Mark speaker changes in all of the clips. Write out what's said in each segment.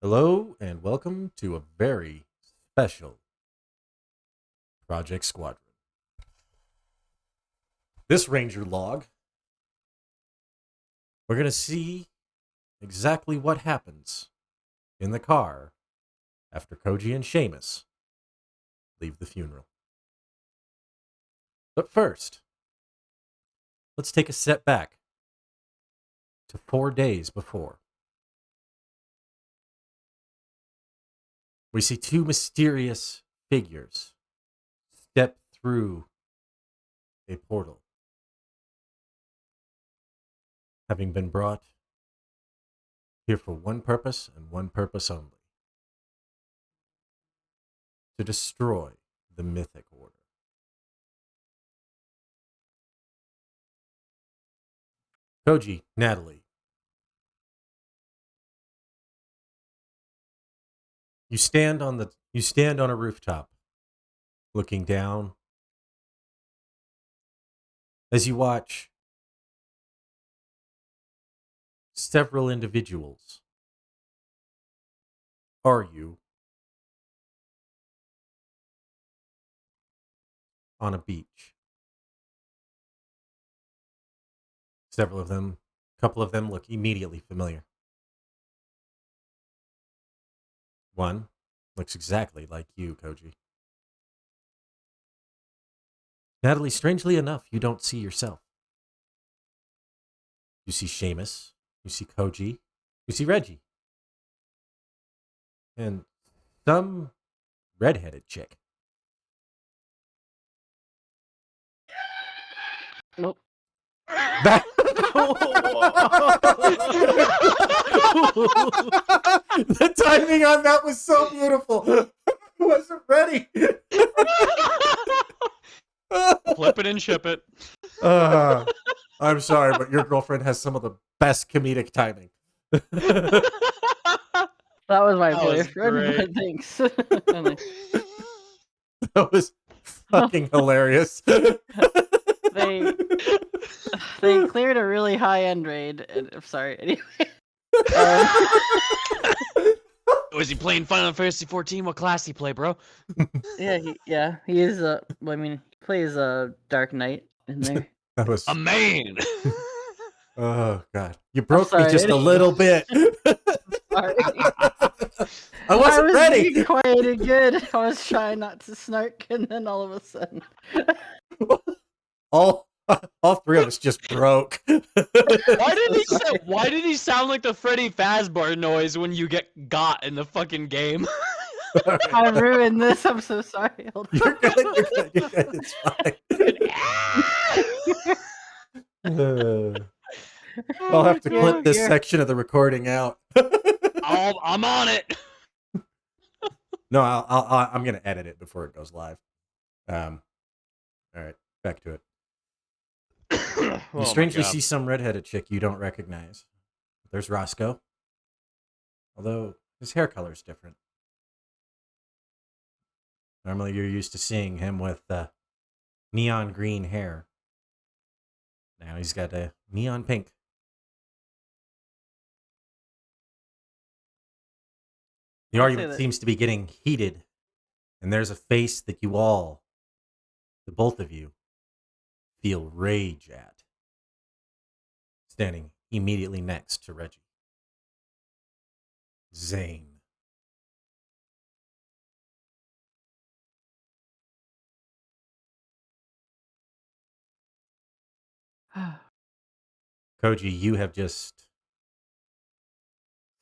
Speaker 1: Hello and welcome to a very special Project Squadron. This Ranger log, we're going to see exactly what happens in the car after Koji and Seamus leave the funeral. But first, let's take a step back to 4 days before. We see two mysterious figures step through a portal, having been brought here for one purpose and one purpose only: to destroy the Mythic Order. Koji, Natalie, you stand on a rooftop, looking down as you watch several individuals argue on a beach. A couple of them look immediately familiar. One looks exactly like you, Koji. Natalie, strangely enough, you don't see yourself. You see Seamus, you see Koji, you see Reggie, and some redheaded chick.
Speaker 2: Nope.
Speaker 1: That the timing on that was so beautiful. I wasn't ready.
Speaker 3: Flip it and ship it.
Speaker 1: I'm sorry, but your girlfriend has some of the best comedic timing.
Speaker 2: That was my
Speaker 3: That was
Speaker 2: boyfriend.
Speaker 3: great.
Speaker 2: Thanks.
Speaker 1: That was fucking hilarious.
Speaker 2: they cleared a really high end raid. I'm sorry. Anyway.
Speaker 3: Was he playing Final Fantasy 14? What class he play, bro?
Speaker 2: Yeah, he is. He plays Dark Knight in there.
Speaker 1: That was
Speaker 3: A man.
Speaker 1: oh god, you broke me
Speaker 2: sorry,
Speaker 1: just a
Speaker 2: anyway.
Speaker 1: little bit.
Speaker 2: Sorry.
Speaker 1: I wasn't
Speaker 2: was
Speaker 1: ready.
Speaker 2: being quiet and good. I was trying not to snark, and then all of a sudden,
Speaker 1: all three of us just broke.
Speaker 3: Why did he sound like the Freddy Fazbear noise when you get got in the fucking game?
Speaker 2: I ruined this. I'm so sorry. Hold on.
Speaker 1: You're good. It's fine. I'll have to clip this section of the recording out.
Speaker 3: I'm on it.
Speaker 1: No, I'm gonna edit it before it goes live. All right, back to it. You strangely see some redheaded chick you don't recognize. There's Roscoe, although his hair color is different. Normally, you're used to seeing him with neon green hair. Now he's got a neon pink. The argument seems to be getting heated, and there's a face that the both of you, feel rage at, standing immediately next to Reggie. Zane. Koji, you have just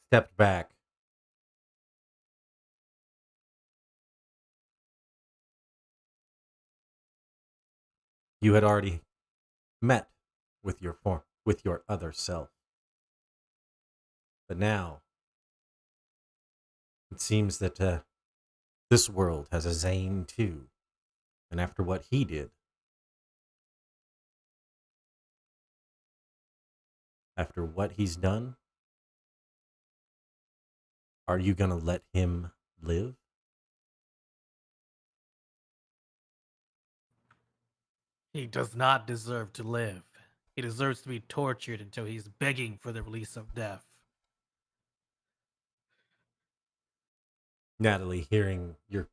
Speaker 1: stepped back. You had already met with your other self. But now, it seems that this world has a Zane too. And after what he did, after what he's done, are you going to let him live?
Speaker 4: He does not deserve to live. He deserves to be tortured until he's begging for the release of death.
Speaker 1: Natalie, hearing your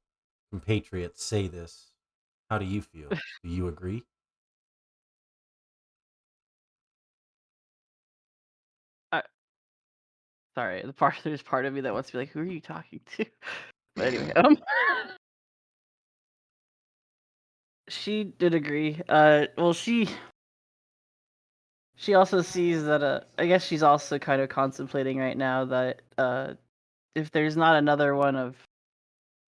Speaker 1: compatriots say this, how do you feel? Do you agree?
Speaker 2: Sorry, there's part of me that wants to be like, who are you talking to? But anyway, she did agree. Well, she also sees that. I guess she's also kind of contemplating right now that if there's not another one of,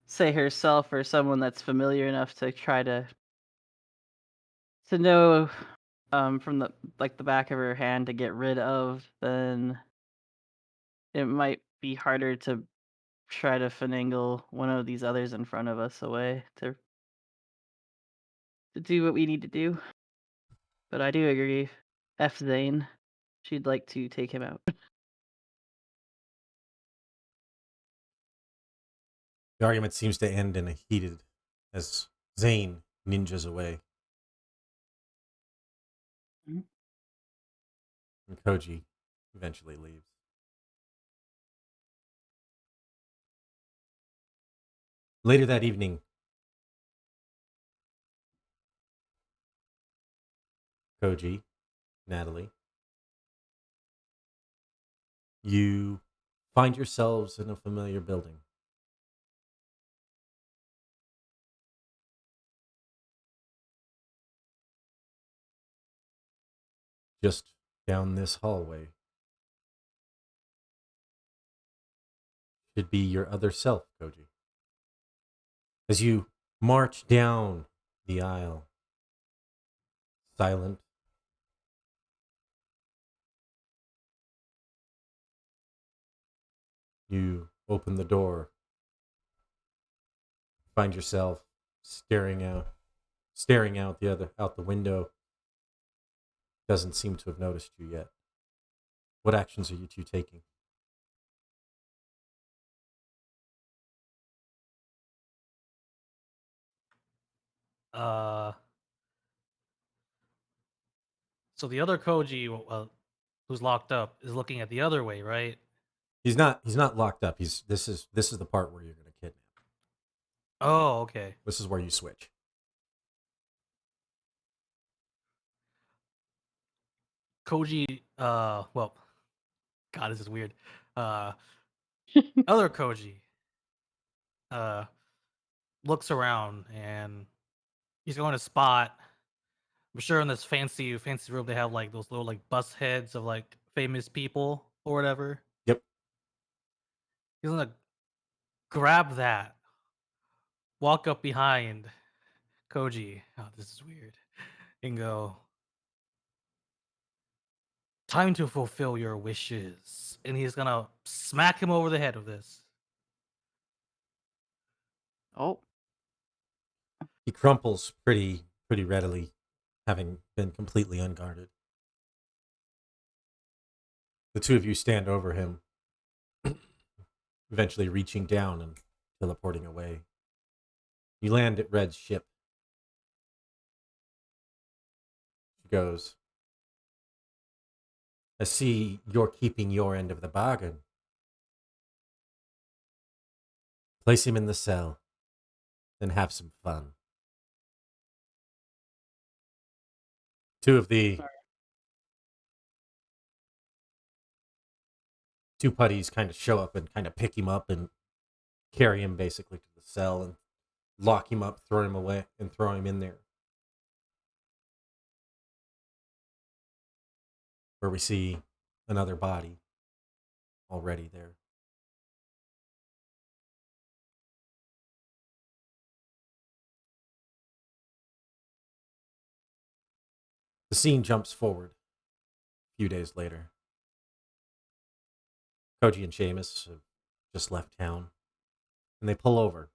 Speaker 2: say, herself or someone that's familiar enough to try to know, from the back of her hand to get rid of, then it might be harder to try to finagle one of these others in front of us away to do what we need to do. But I do agree. F Zane. She'd like to take him out.
Speaker 1: The argument seems to end in a heated as Zane ninjas away.
Speaker 2: Mhm.
Speaker 1: And Koji eventually leaves. Later that evening, Koji, Natalie, you find yourselves in a familiar building. Just down this hallway should be your other self, Koji. As you march down the aisle, silent, you open the door, find yourself staring out out the window. Doesn't seem to have noticed you yet. What actions are you two taking?
Speaker 4: Uh, so the other Koji, who's locked up, is looking at the other way, right?
Speaker 1: He's not locked up. This is the part where you're gonna kidnap.
Speaker 4: Oh, okay.
Speaker 1: This is where you switch.
Speaker 4: Koji, well, God, this is weird. Other Koji, uh, looks around and he's going to spot. I'm sure in this fancy room they have like those little like bust heads of like famous people or whatever.
Speaker 1: Yep.
Speaker 4: He's gonna grab that, walk up behind Koji. Oh, this is weird. And go, time to fulfill your wishes. And he's gonna smack him over the head with this.
Speaker 2: Oh.
Speaker 1: He crumples pretty readily, having been completely unguarded. The two of you stand over him, eventually reaching down and teleporting away. You land at Red's ship. She goes, I see you're keeping your end of the bargain. Place him in the cell, then have some fun. Two of the two putties kind of show up and kind of pick him up and carry him basically to the cell and lock him up, throw him away, and throw him in there. Where we see another body already there. The scene jumps forward a few days later. Koji and Seamus have just left town, and they pull over.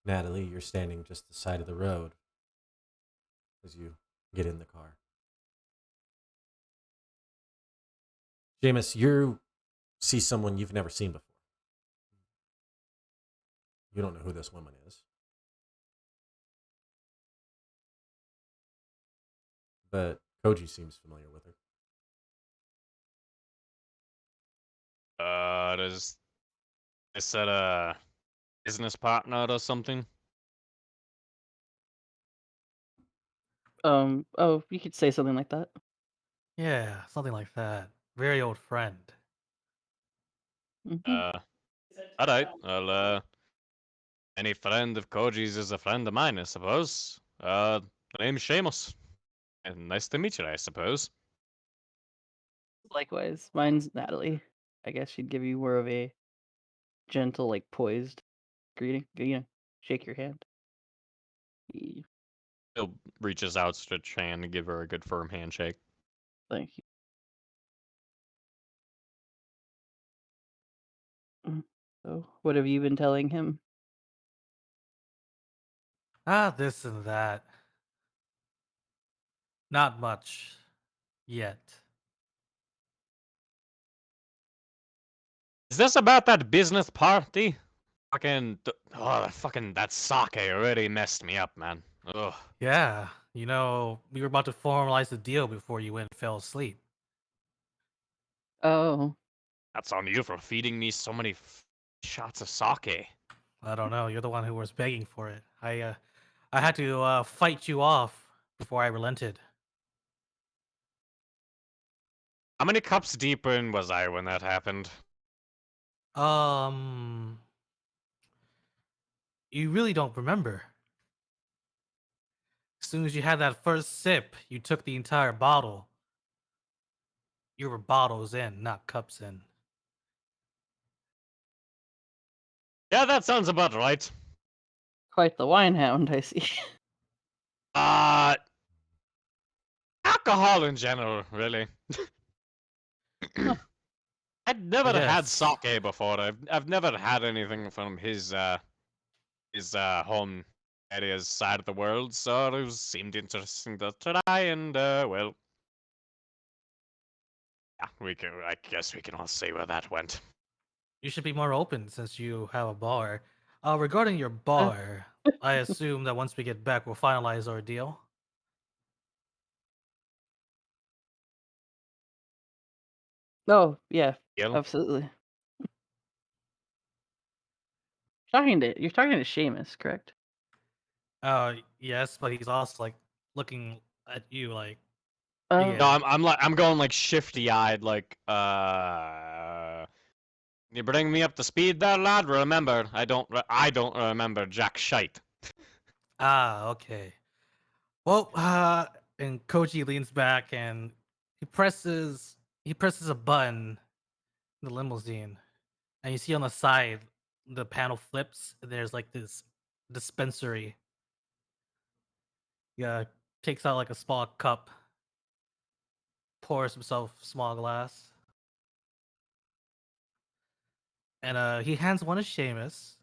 Speaker 1: Natalie, you're standing just the side of the road as you get in the car. Seamus, you see someone you've never seen before. You don't know who this woman is. But Koji seems familiar with her.
Speaker 3: Does I said business partner or something.
Speaker 2: Oh, you could say something like that.
Speaker 4: Yeah, something like that. Very old friend.
Speaker 2: Hmm.
Speaker 3: Alright. Well, any friend of Koji's is a friend of mine, I suppose. The name's Seamus. And nice to meet you, I suppose.
Speaker 2: Likewise, mine's Natalie. I guess she'd give you more of a gentle, like poised greeting. Shake your hand. Yeah,
Speaker 3: He'll reaches out, stretch hand, and give her a good firm handshake.
Speaker 2: thank you. So, what have you been telling him?
Speaker 4: Ah, this and that. Not much. Yet.
Speaker 3: Is this about that business party? Fucking that sake really messed me up, man. Ugh.
Speaker 4: Yeah, we were about to formalize the deal before you went and fell asleep.
Speaker 2: Oh,
Speaker 3: That's on you for feeding me so many shots of sake.
Speaker 4: I don't know. You're the one who was begging for it. I had to fight you off before I relented.
Speaker 3: How many cups deep in was I when that happened?
Speaker 4: Um, you really don't remember. As soon as you had that first sip, you took the entire bottle. You were bottles in, not cups in.
Speaker 3: Yeah, that sounds about right.
Speaker 2: quite the wine hound, I see.
Speaker 3: Uh, alcohol in general, really.
Speaker 2: Huh.
Speaker 3: I'd never had
Speaker 4: guess.
Speaker 3: sake before. I've never had anything from his home area's side of the world, so it seemed interesting to try. And well, yeah, I guess we can all see where that went.
Speaker 4: You should be more open since you have a bar. Regarding your
Speaker 2: Uh,
Speaker 4: bar, I assume that once we get back, we'll finalize our deal.
Speaker 2: oh, yeah,
Speaker 3: Deal?
Speaker 2: absolutely. You're talking to Seamus, correct?
Speaker 4: Yes, but he's also like looking at you like,
Speaker 2: Oh,
Speaker 3: No,
Speaker 4: yeah.
Speaker 3: I'm going like shifty eyed, like You bring me up to speed there, lad. Remember, I don't remember jack shite.
Speaker 4: Ah, okay. Well, and Koji leans back and he presses a button in the limousine, and you see on the side the panel flips. And there's like this dispensary. Yeah, takes out like a small cup, pours himself a small glass, and he hands one to Seamus,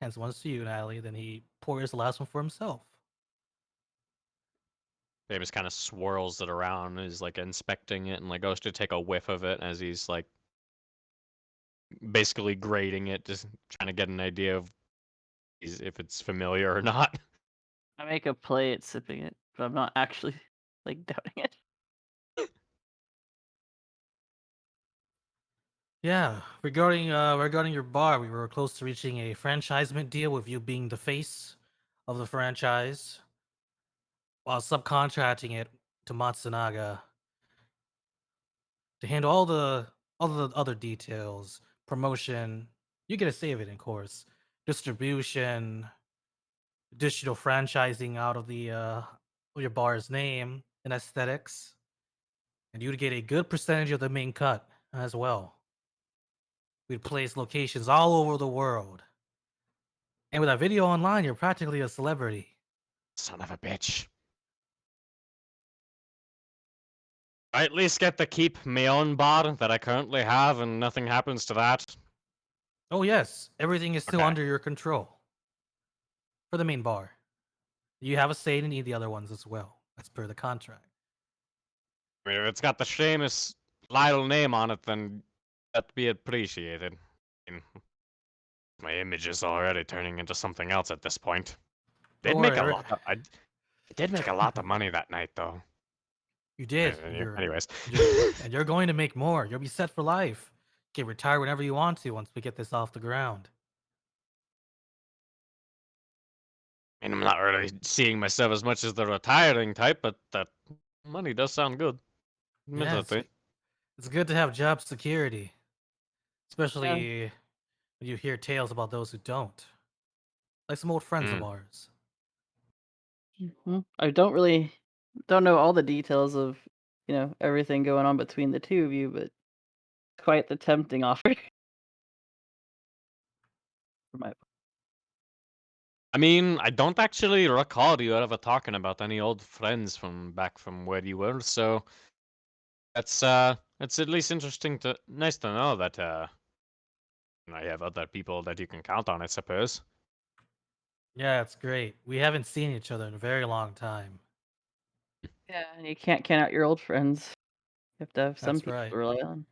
Speaker 4: hands one to you, Natalie. Then he pours the last one for himself.
Speaker 3: Davis kind of swirls it around, and is like inspecting it, and like goes to take a whiff of it as he's like basically grading it, just trying to get an idea of if it's familiar or not.
Speaker 2: I make a play at sipping it, but I'm not actually like doubting it.
Speaker 4: Yeah, regarding your bar, we were close to reaching a franchisement deal with you being the face of the franchise, while subcontracting it to Matsunaga to handle all the other details, promotion. You get a say of it, of course, distribution, digital franchising out of the of your bar's name and aesthetics, and you'd get a good percentage of the main cut as well. We'd place locations all over the world. And with that video online, you're practically a celebrity.
Speaker 3: Son of a bitch. I at least get to keep my own bar that I currently have, and nothing happens to that.
Speaker 4: Oh, yes, everything is still
Speaker 3: Okay.
Speaker 4: under your control. For the main bar. You have a say in any of the other ones as well, as per the contract.
Speaker 3: I mean, if it's got the Seamus Lyle name on it, then that'd be appreciated. I mean, my image is already turning into something else at this point.
Speaker 4: Don't
Speaker 3: Did
Speaker 4: worry,
Speaker 3: make a lot of, I did make a lot of money that night, though.
Speaker 4: you did.
Speaker 3: Anyways.
Speaker 4: And you're going to make more. You'll be set for life. Get retired whenever you want to once we get this off the ground.
Speaker 3: I mean, I'm not really seeing myself as much as the retiring type, but that money does sound good.
Speaker 4: Yeah,
Speaker 3: Admittedly.
Speaker 4: it's good to have job security,
Speaker 2: Yeah.
Speaker 4: especially when you hear tales about those who don't. Like some old friends of
Speaker 3: Mm.
Speaker 4: ours.
Speaker 2: I don't know all the details of everything going on between the two of you, but quite the tempting offer. For my
Speaker 3: I mean, I don't actually recall you ever talking about any old friends from back from where you were, so it's at least nice to know that I have other people that you can count on, I suppose.
Speaker 4: Yeah, it's great. We haven't seen each other in a very long time.
Speaker 2: Yeah, and you can't count out your old friends. You have to have some
Speaker 4: That's
Speaker 2: people
Speaker 4: right.
Speaker 2: to rely on.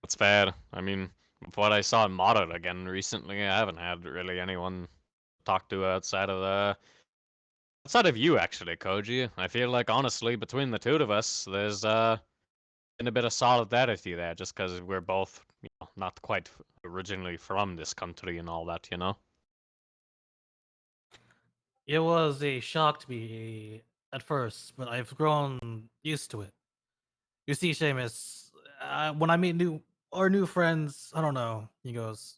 Speaker 3: That's fair. I mean, with what I saw in Modern again recently, I haven't had really anyone to talk to outside of you actually, Koji. I feel like honestly, between the two of us, there's been a bit of solidarity there, just because we're both, not quite originally from this country and all that, you know.
Speaker 4: It was a shock to me at first, but I've grown used to it. You see, Seamus, when I meet new friends, I don't know. He goes,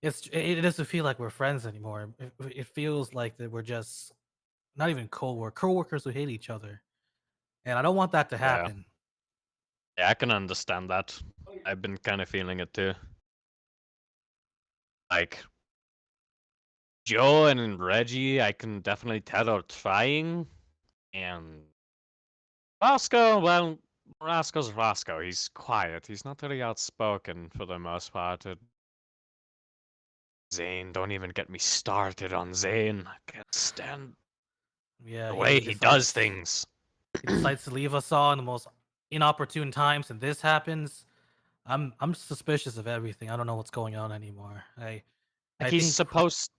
Speaker 4: it doesn't feel like we're friends anymore. It feels like that we're just not even coworkers who hate each other, and I don't want that to
Speaker 3: Yeah,
Speaker 4: happen.
Speaker 3: yeah, I can understand that. I've been kind of feeling it too. Like Joe and Reggie, I can definitely tell are trying, and Roscoe, well, Roscoe's Roscoe. He's quiet. He's not really outspoken for the most part. Zane, don't even get me started on Zane. I can't stand
Speaker 4: Yeah,
Speaker 3: the way he does things.
Speaker 4: he decides to leave us all in the most inopportune times, and this happens. I'm suspicious of everything. I don't know what's going on anymore.
Speaker 3: Like
Speaker 4: I
Speaker 3: he's
Speaker 4: think
Speaker 3: supposed,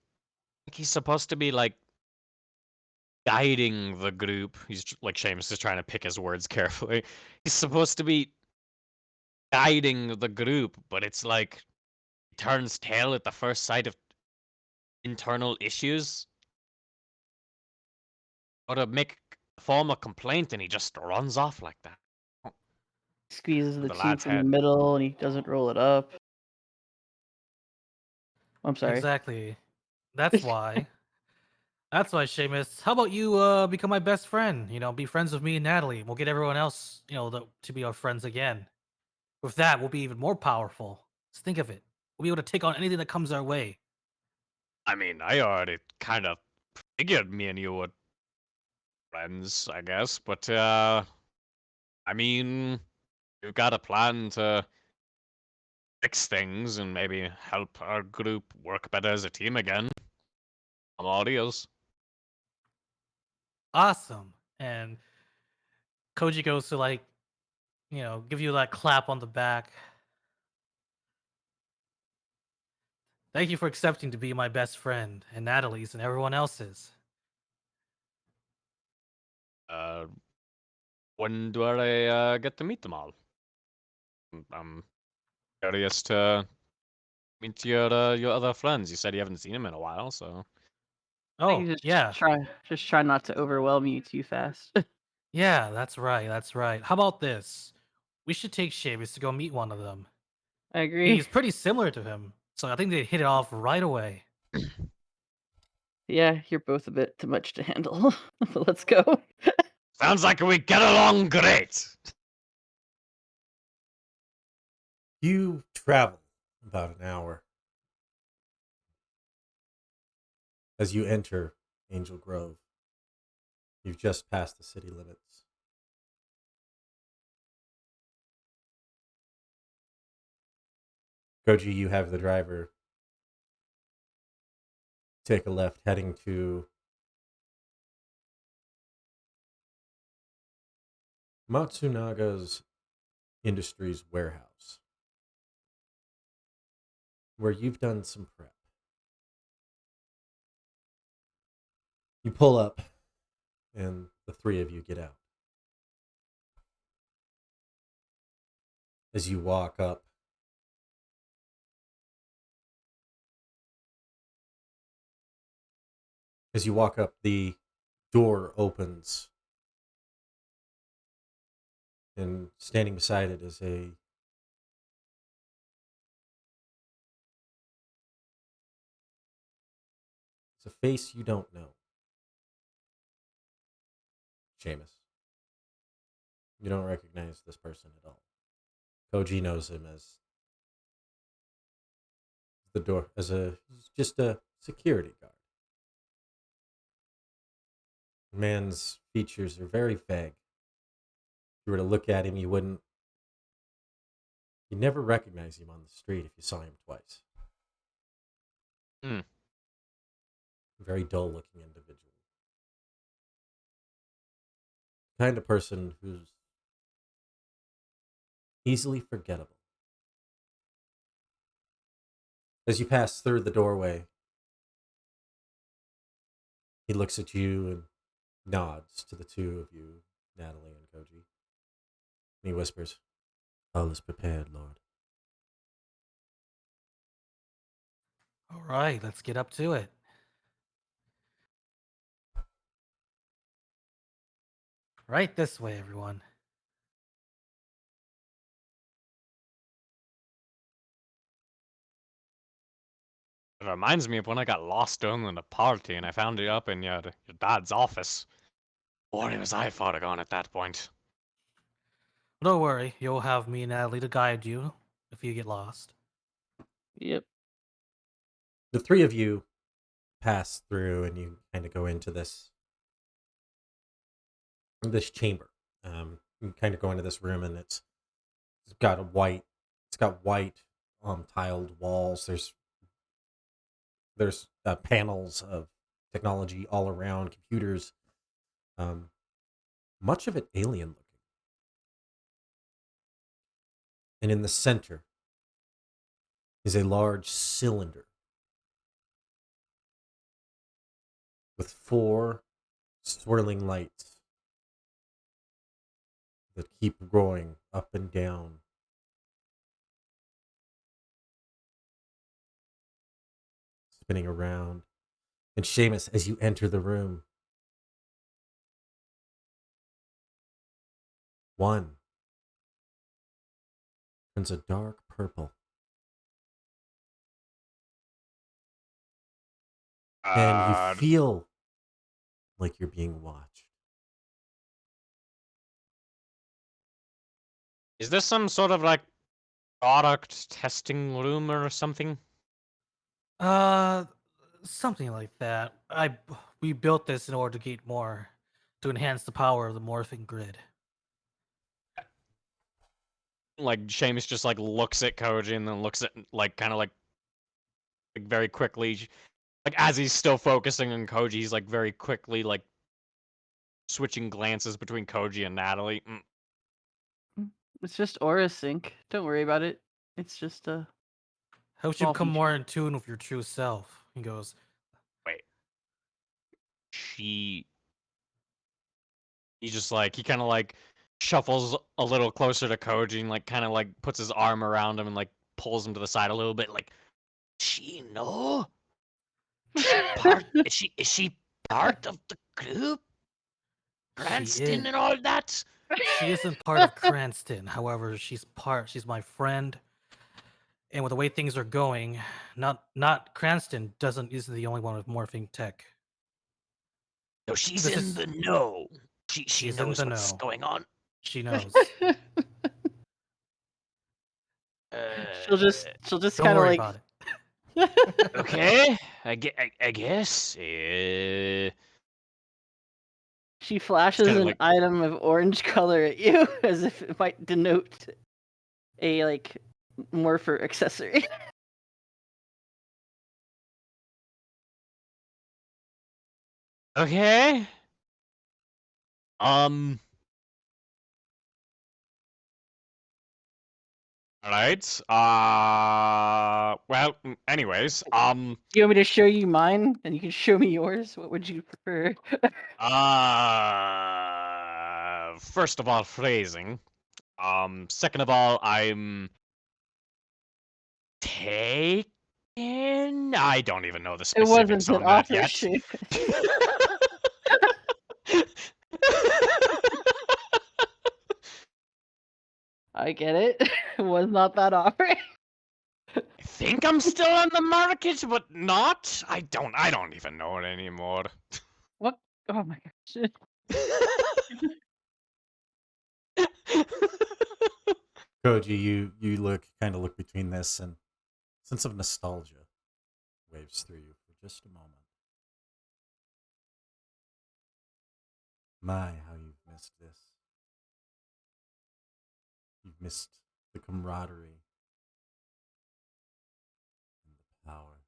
Speaker 3: like he's supposed to be like guiding the group. Like Seamus is trying to pick his words carefully. He's supposed to be guiding the group, but it's like he turns tail at the first sight of internal issues. Or to form a complaint, and he just runs off like that.
Speaker 2: Squeezes the
Speaker 3: The lad's
Speaker 2: tooth in the
Speaker 3: head.
Speaker 2: middle and he doesn't roll it up. I'm sorry.
Speaker 4: exactly. That's why. That's why, Seamus. How about you become my best friend? Be friends with me and Natalie. We'll get everyone else, to be our friends again. With that, we'll be even more powerful. Just think of it. We'll be able to take on anything that comes our way.
Speaker 3: I mean, I already kind of figured me and you were friends, I guess, but I mean, we've got a plan to fix things and maybe help our group work better as a team again. I'm all ears.
Speaker 4: Awesome. And Koji goes to give you that clap on the back. Thank you for accepting to be my best friend and Natalie's and everyone else's.
Speaker 3: Uh, when do I get to meet them all? I'm curious to meet your other friends. You said you haven't seen them in a while, so
Speaker 2: I
Speaker 4: Oh,
Speaker 2: think
Speaker 4: yeah.
Speaker 2: just try not to overwhelm you too fast.
Speaker 4: Yeah, that's right. That's right. How about this? We should take Seamus to go meet one of them.
Speaker 2: I agree.
Speaker 4: He's pretty similar to him, so I think they hit it off right away.
Speaker 2: Yeah, you're both a bit too much to handle. But let's go.
Speaker 3: sounds like we get along great.
Speaker 1: You travel about an hour as you enter Angel Grove. You've just passed the city limits. Koji, you have the driver take a left heading to Matsunaga's Industries warehouse, where you've done some prep. You pull up, and the three of you get out. As you walk up, As you walk up, the door opens, and standing beside it is it's a face you don't know. Seamus. You don't recognize this person at all. Koji knows him as the door as just a security guard. The man's features are very vague. If you were to look at him, you'd never recognize him on the street if you saw him twice.
Speaker 3: Hmm.
Speaker 1: Very dull looking individual. Kind of person who's easily forgettable. As you pass through the doorway, he looks at you and nods to the two of you, Natalie and Koji. And he whispers, "All is prepared, Lord."
Speaker 4: All right, let's get up to it. Right this way, everyone.
Speaker 3: It reminds me of when I got lost during the party and I found you up in your dad's office. What was I fought on at that point?
Speaker 4: Don't worry, you'll have me and Natalie to guide you if you get lost.
Speaker 2: Yep.
Speaker 1: The three of you pass through and you kind of go into this chamber. You kind of go into this room and it's got white tiled walls. There's panels of technology all around, computers. Much of it alien looking. And in the center is a large cylinder with 4 swirling lights that keep growing up and down. Spinning around. And Seamus, as you enter the room, one turns a dark purple. And you feel like you're being watched.
Speaker 3: Is this some sort of like product testing room or something?
Speaker 4: Something like that. We built this in order to get more, to enhance the power of the morphing grid.
Speaker 3: Like Seamus just like looks at Koji and then looks at like kind of like very quickly, like as he's still focusing on Koji, he's like very quickly like switching glances between Koji and Natalie.
Speaker 2: It's just aura sync. Don't worry about it. It's just a.
Speaker 4: Helps you
Speaker 2: Small
Speaker 4: become
Speaker 2: feature.
Speaker 4: more in tune with your true self. He goes,
Speaker 3: Wait. He just like he kind of like shuffles a little closer to Koji and like kind of like puts his arm around him and like pulls him to the side a little bit. Like, she know? Is she part of the group? Cranston
Speaker 4: is.
Speaker 3: and all that?
Speaker 4: She isn't part of Cranston. However, she's my friend. And with the way things are going, not Cranston isn't the only one with morphing tech.
Speaker 3: No, she's
Speaker 4: This
Speaker 3: in
Speaker 4: is-
Speaker 3: the know. She
Speaker 4: She's in
Speaker 3: knows
Speaker 4: the
Speaker 3: what's
Speaker 4: know.
Speaker 3: going on.
Speaker 4: She knows.
Speaker 2: she'll just
Speaker 4: Don't
Speaker 2: kind of
Speaker 4: worry
Speaker 2: like.
Speaker 4: about it.
Speaker 3: Okay, I guess.
Speaker 2: She flashes
Speaker 3: kinda
Speaker 2: an
Speaker 3: like-
Speaker 2: item of orange color at you as if it might denote a like morpher accessory.
Speaker 3: Okay. All right. Well. Anyways.
Speaker 2: You want me to show you mine, and you can show me yours? What would you prefer?
Speaker 3: First of all, phrasing. Second of all, I'm And I don't even know the
Speaker 2: It wasn't
Speaker 3: specifics
Speaker 2: an
Speaker 3: on that
Speaker 2: offer
Speaker 3: yet.
Speaker 2: shoot. I get it. It was not that offer.
Speaker 3: I think I'm still on the market, but not. I don't even know it anymore.
Speaker 2: What? Oh my gosh.
Speaker 1: Koji, you kind of look between this, and a sense of nostalgia waves through you for just a moment. My, how you've missed this. You've missed the camaraderie and the power.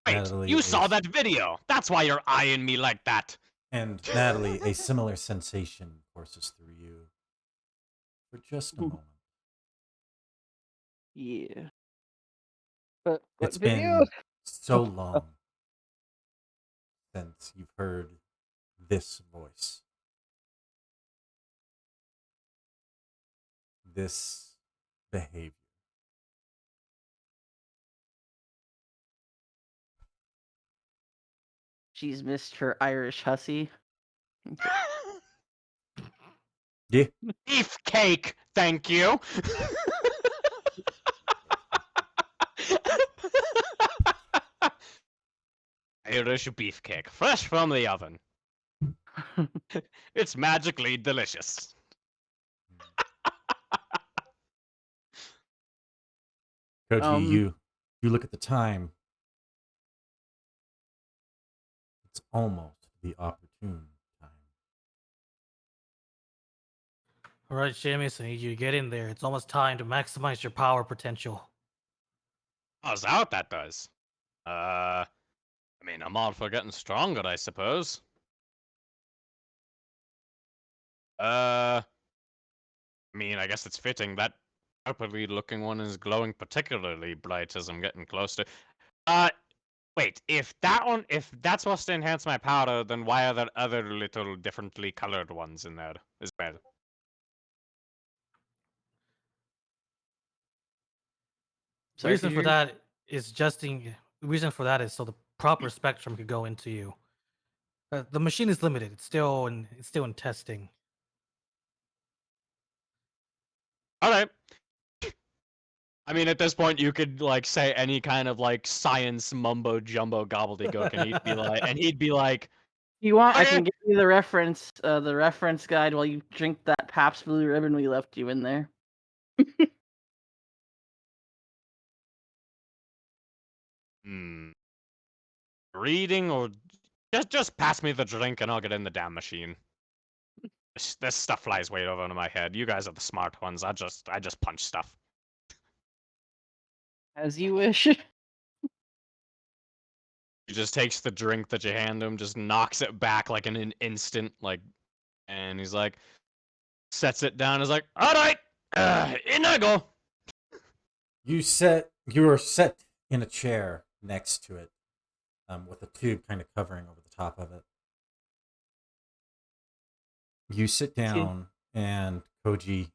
Speaker 3: Wait,
Speaker 1: Natalie,
Speaker 3: you
Speaker 1: a
Speaker 3: saw that video. That's why you're eyeing me like that.
Speaker 1: And Natalie, a similar sensation courses through you for just a moment.
Speaker 2: Yeah. But what
Speaker 1: It's
Speaker 2: video?
Speaker 1: been so long since you've heard this voice, this behavior.
Speaker 2: She's missed her Irish hussy.
Speaker 1: Yeah.
Speaker 3: Beefcake, thank you. Irish beefcake, fresh from the oven. It's magically delicious.
Speaker 1: Koji, you look at the time. It's almost the opportune time.
Speaker 4: All right, Seamus, I need you to get in there. It's almost time to maximize your power potential.
Speaker 3: Oh, is that what that does? I mean, I'm all for getting stronger, I suppose. I mean, I guess it's fitting that purpley looking one is glowing particularly bright as I'm getting close to. Wait, if that's supposed to enhance my power, then why are there other little differently colored ones in there as well?
Speaker 4: The reason for that is the reason for that is so the proper spectrum could go into you. The machine is limited. It's still in testing.
Speaker 3: All right. I mean, at this point, you could like say any kind of like science mumbo jumbo gobbledygook, and he'd be like,
Speaker 2: You want? I
Speaker 3: Okay.
Speaker 2: can give you the reference guide while you drink that Pabst Blue Ribbon we left you in there.
Speaker 3: reading or just pass me the drink and I'll get in the damn machine. This stuff flies way over my head. You guys are the smart ones. I just punch stuff.
Speaker 2: As you wish.
Speaker 3: He just takes the drink that you hand him, just knocks it back like in an instant, like, and he's like, sets it down. Is like, all right, in I go.
Speaker 1: You are set in a chair next to it, with a tube kind of covering over the top of it. You sit down, and Koji,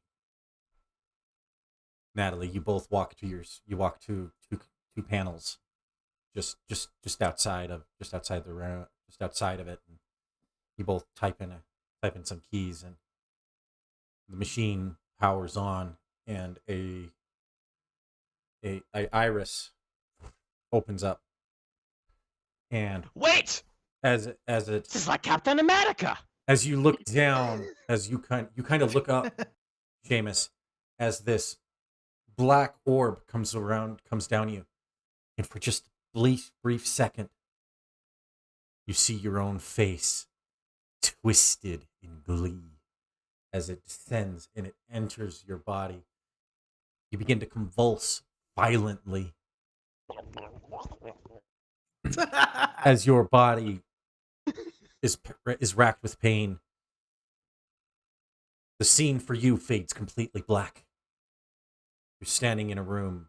Speaker 1: Natalie, you both walk to two panels, just outside of the room, just outside of it, and you both type in some keys, and the machine powers on, and a iris opens up, and
Speaker 3: Wait,
Speaker 1: as it
Speaker 3: this is like Captain America.
Speaker 1: as you look down, as you kind of look up, Seamus, as this black orb comes down you, and for just a brief second, you see your own face twisted in glee as it descends and it enters your body. You begin to convulse violently as your body is racked with pain. The scene for you fades completely black. You're standing in a room,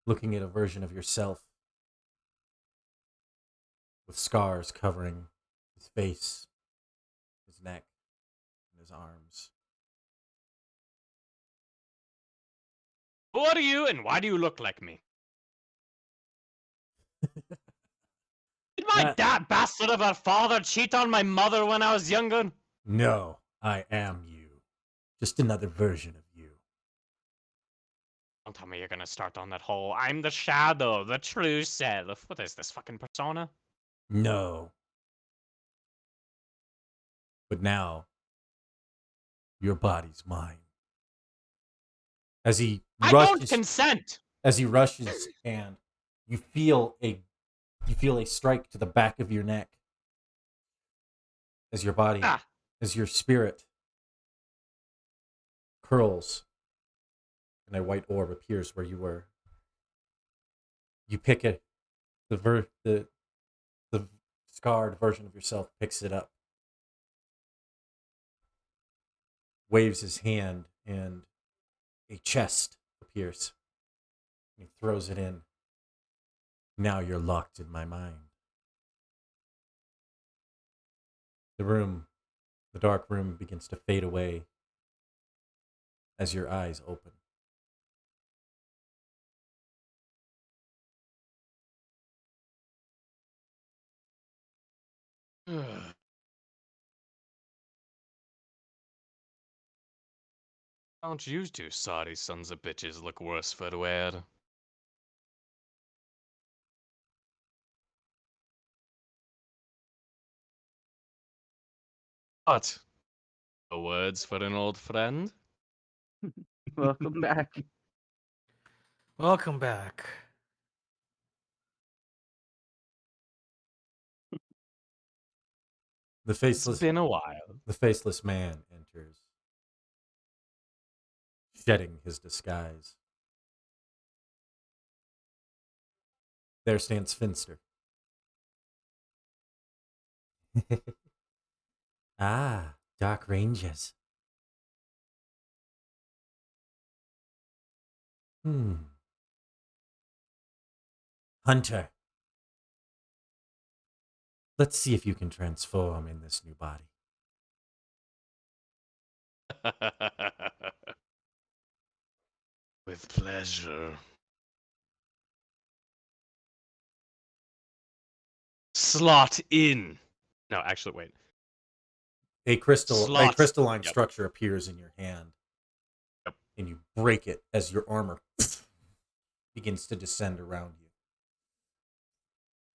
Speaker 1: looking at a version of yourself with scars covering his face, his neck, and his arms.
Speaker 3: Who are you and why do you look like me? Did my bastard of a father cheat on my mother when I was younger?
Speaker 1: No, I am you. Just another version of you.
Speaker 3: Don't tell me you're gonna start on that whole I'm the shadow, the true self. What is this fucking persona?
Speaker 1: No. But now, your body's mine. As he
Speaker 3: I don't
Speaker 1: rushes,
Speaker 3: consent.
Speaker 1: and you feel a strike to the back of your neck. As your body,
Speaker 3: Ah,
Speaker 1: as your spirit curls, and a white orb appears where you were. You pick it. The scarred version of yourself picks it up, waves his hand, and a chest appears. He throws it in. Now you're locked in my mind. The dark room begins to fade away as your eyes open.
Speaker 3: don't you two sorry sons of bitches look worse for wear? What? No words for an old friend?
Speaker 2: Welcome back.
Speaker 4: Welcome back.
Speaker 1: The
Speaker 3: It's
Speaker 1: faceless
Speaker 3: been a while.
Speaker 1: the faceless man enters, shedding his disguise. There stands Finster. Ah, Dark Rangers. Hunter, let's see if you can transform in this new body.
Speaker 3: With pleasure. Slot in. No, actually, wait.
Speaker 1: A
Speaker 3: Slot.
Speaker 1: crystalline
Speaker 3: Yep.
Speaker 1: structure appears in your hand.
Speaker 3: Yep.
Speaker 1: And you break it as your armor begins to descend around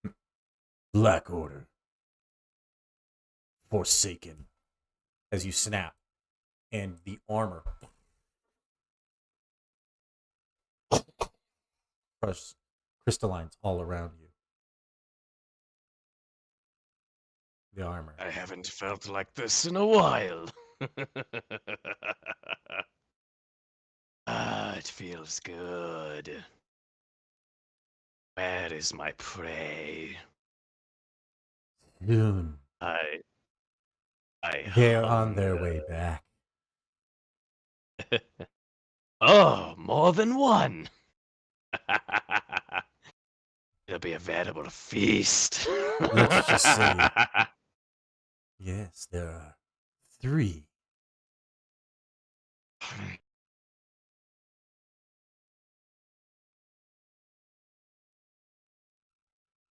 Speaker 1: you. Black Order. Forsaken. As you snap, and the armor crystallines all around you. The armor.
Speaker 3: I haven't felt like this in a while. It feels good. Where is my prey?
Speaker 1: Soon.
Speaker 3: I
Speaker 1: They're on their way back.
Speaker 3: Oh, more than one. It'll be a veritable feast.
Speaker 1: Let's just say, yes, there are 3.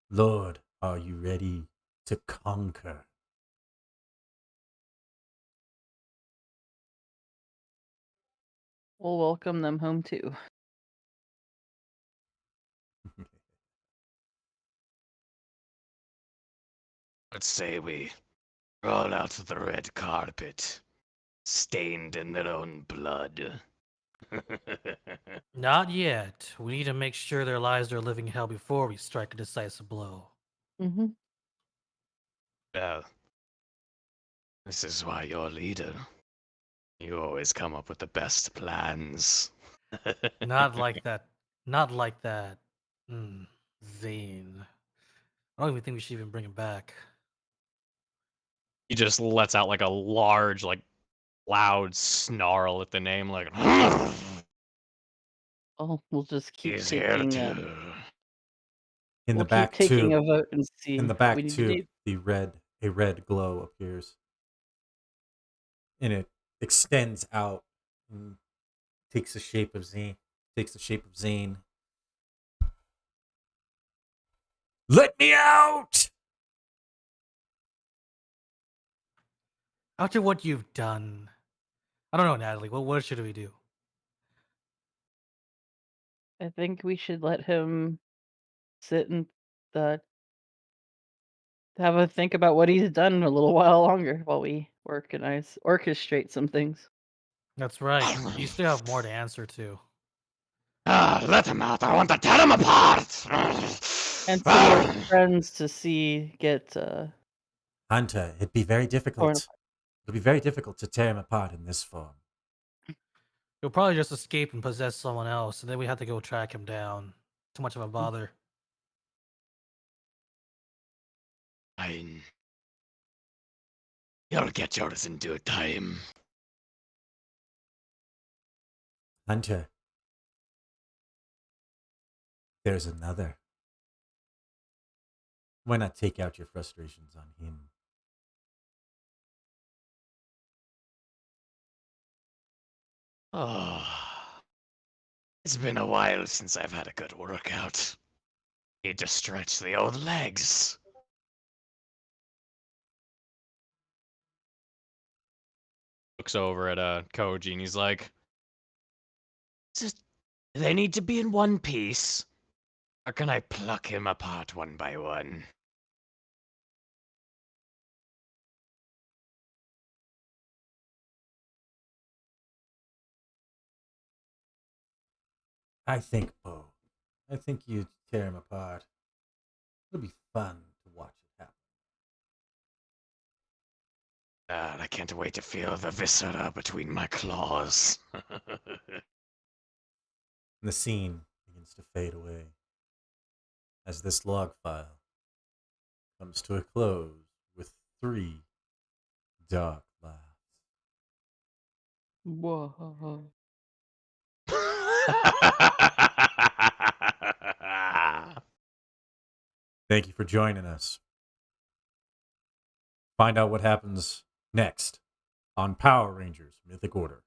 Speaker 1: Lord, are you ready to conquer?
Speaker 2: We'll welcome them home too.
Speaker 3: Let's say we roll out the red carpet, stained in their own blood.
Speaker 4: Not yet. We need to make sure their lives are living hell before we strike a decisive blow.
Speaker 2: Mm-hmm.
Speaker 3: Well, this is why you're leader. You always come up with the best plans.
Speaker 4: Not like that. Not like that. Zane. I don't even think we should even bring him back.
Speaker 3: He just lets out like a large, like loud snarl at the name, like
Speaker 2: Oh, we'll just keep
Speaker 3: he's here
Speaker 2: taking.
Speaker 3: too.
Speaker 1: In the
Speaker 2: We'll keep
Speaker 1: back
Speaker 2: taking
Speaker 1: tube,
Speaker 2: a vote and see
Speaker 1: in the
Speaker 2: what we
Speaker 1: back
Speaker 2: need to
Speaker 1: tube,
Speaker 2: do.
Speaker 1: a red glow appears, and it extends out and takes the shape of Z. takes the shape of Zane. Let me out!
Speaker 4: After what you've done, I don't know, Natalie. What should we do?
Speaker 2: I think we should let him sit and uh, have a think about what he's done a little while longer while we orchestrate some things.
Speaker 4: That's right. You still have more to answer to.
Speaker 3: Let him out. I want to tear him apart.
Speaker 2: And see our friends to see get
Speaker 1: Hunter, it'd be very
Speaker 2: torn
Speaker 1: difficult.
Speaker 2: apart.
Speaker 1: It'd be very difficult to tear him apart in this form.
Speaker 4: He'll probably just escape and possess someone else, and then we have to go track him down. Too much of a bother.
Speaker 3: Fine. You'll get yours in due time.
Speaker 1: Hunter, there's another. Why not take out your frustrations on him?
Speaker 3: Oh, it's been a while since I've had a good workout. Need to stretch the old legs. Looks over at Koji and he's like, "Do they need to be in one piece? Or can I pluck him apart one by one?"
Speaker 1: I think, Bo. I think you tear him apart. It'll be fun to watch it happen.
Speaker 3: God, I can't wait to feel the viscera between my claws.
Speaker 1: And the scene begins to fade away as this log file comes to a close with 3 dark laughs.
Speaker 2: Whoa.
Speaker 1: Thank you for joining us. Find out what happens next on Power Rangers Mythic Order.